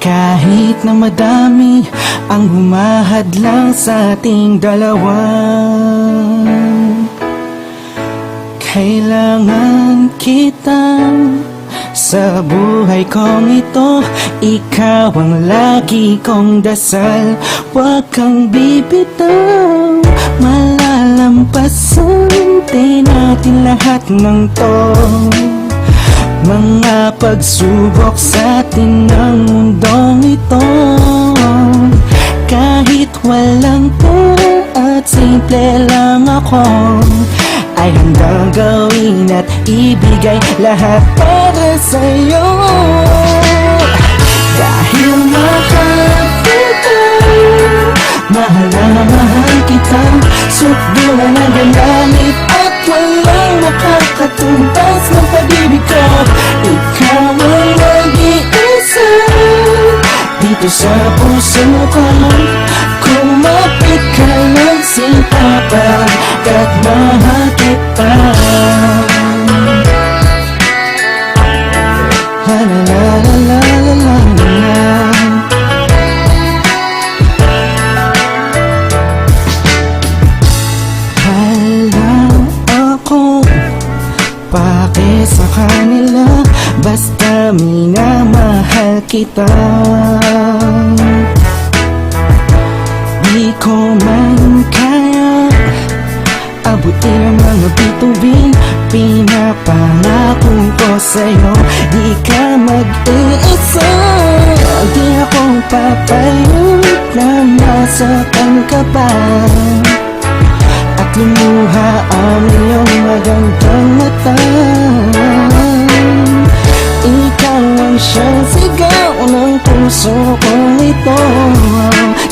Kahit na madami ang humahadlang sa ating dalawa, kailangan kita sa buhay kong ito. Ikaw ang lagi kong dasal, huwag kang bibitaw. Malalampasan din natin lahat ng to, mga pagsubok sa atin ng mundong ito. Kahit walang pera at simple lang ako, ay handang gawin at ibigay lahat para sa'yo. Dahil mahal kita, mahal na mahal kita, sukdulan ang galit at walang makakatumbas ng pag-ibig ko. Ikaw ang nag-iisa dito sa puso ko. Kumapit ka lang sipapag at mahal kita. La la la la la la la la. Alam ako pake sa kanila, basta minamahal kita. Di ko man kaya abutin ang mga bituin, pinapangako ko sa'yo. Di ka mag-iisa, di ako papayag na nasaktan ka pa at lumuha ang iyong magandang mata. Ikaw ang siyang sigaw ng puso kong ito,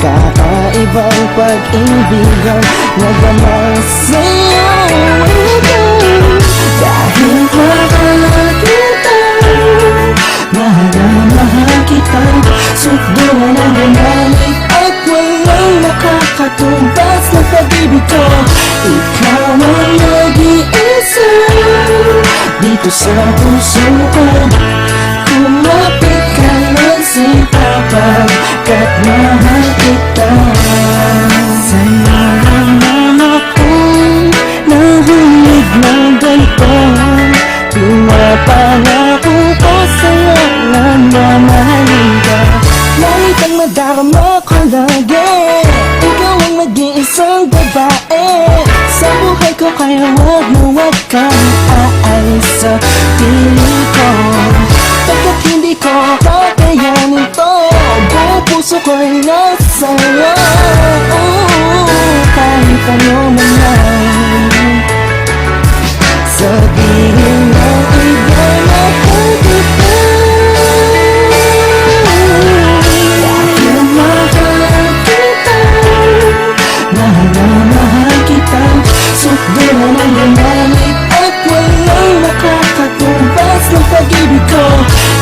kakaibang pag-ibig ang nagdamay sa'yo. Dahil mahal kita, mahal na mahal kita, sukdulan ang galit at walang nakakatumbas ng pag-ibig ko. Ikaw ang nag-iisa dito sa puso ko. Kumapit ka lang sipapag kat mahal kita. Sa'yo naman ako'y nahulog ng ganito, pinapangako ko sa'yo na mamahalin ka. Lagi kang madarama ko lagi, ikaw ang mag-iisang babae sa buhay ko, kaya wag na wag kang aalis sa piling ko. Pagkat hindi ko kakayanin to, buong puso ko'y nasa'yo. Kahit ano man lang sabihin ng iba, mahal kita. Dahil mahal kita, mahal na mahal kita, sukdulan ang galit at walang makakatumbas ng pag-ibig ko.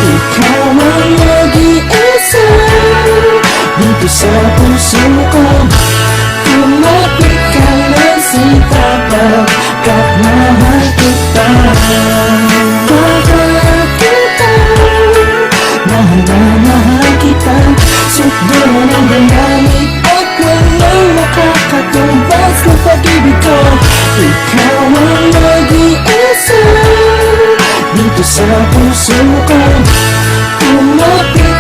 Ikaw ang nag-iisa dito sa puso ko. Kumapit ka lang sipapag kat mahal kita. Mahal kita, mahal na mahal kita, sukdulan ang galit at walang makakatumbas ng pag-ibig ko. Ikaw ang nag-iisa dito sa puso ko. Kumapit